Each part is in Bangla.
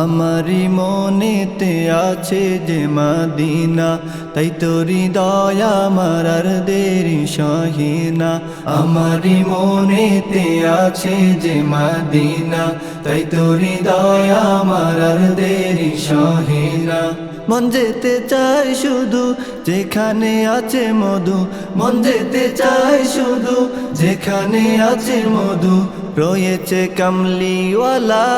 আমারি মনেতে আছে যে মদিনা, তাই তোরি দয়া আমার আর দেরি সহিনা। আমারি মনেতে আছে যে মদিনা, তাই তোরি দয়া আমার আর দেরি সহিনা। মন যেতে চাই শুধু যেখানে আছে মধু, মন যেতে চাই শুধু যেখানে আছে মধু, রয়েছে কামলিওয়ালা।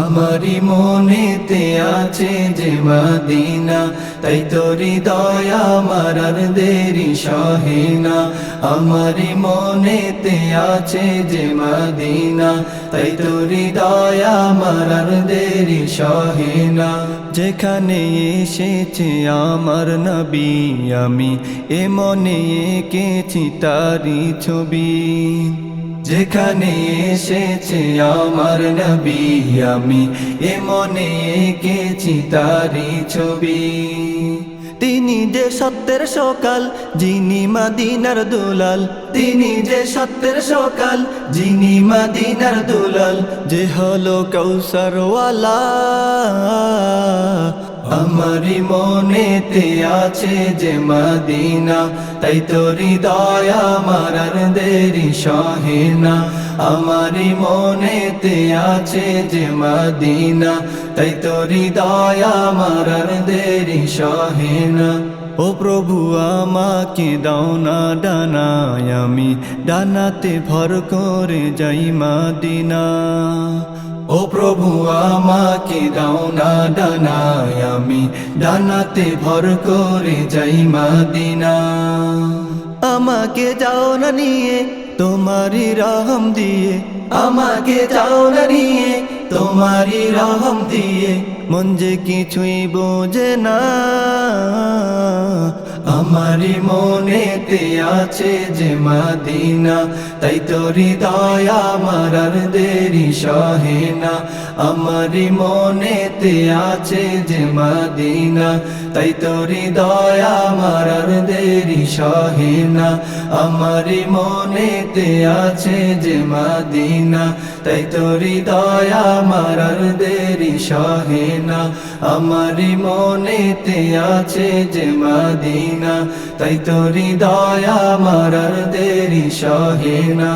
আমারি মনেতে আছে যে মদিনা, তাই তোরি দয়া আমার আর দেরি সহেনা। আমারি মনেতে আছে যে মদিনা, তাই তোরি দয়া আমার আর দেরি সহেনা। যেখানে এসেছে আমার নবী, আমি এ মনে এঁকেছি তারি ছবি। যেখানে এসেছে আমার নবী, আমি এ মনে এঁকেছি তারি ছবি। তিনি যে সত্যের সকাল, যিনি মদিনার দুলাল। তিনি যে সত্যের সকাল, যিনি মদিনার দুলাল। যে হলো কৌসরওয়ালা। আমারি মনেতে আছে যে মদিনা, তাই তোরি দয়া আমার আর দেরি সহেনা। আমারি মনেতে আছে যে মদিনা, তাই তোরি দয়া আমার আর দেরি সহেনা। ও প্রভু আমাকে দাও না ডানায়, আমি ডানাতে ভর করে যাই মদিনা। ও প্রভু আমাকে দাও না ডানায়, আমি ডানাতে ভর করে যাই মদিনা। আমাকে যাও না নিয়ে তোমারি রহম দিয়ে, আমাকে যাও না নিয়ে তোমারি রহম দিয়ে, মন যে কিছুই বোঝে না। আমারি মনেতে আছে যে মদিনা, তাই তোরি দয়া আমার আর দেরি সহেনা। আমারি মনেতে আছে যে মদিনা, তাই তোরি দয়া আমার আর দেরি সহেনা। আমারি মনেতে আছে যে মদিনা, তাই তোরি দয়া আমার আর দেরি সহেনা। আমারি মনেতে আছে যে মদিনা, তাই তোরি দয়া আমার আর দেরি সহেনা।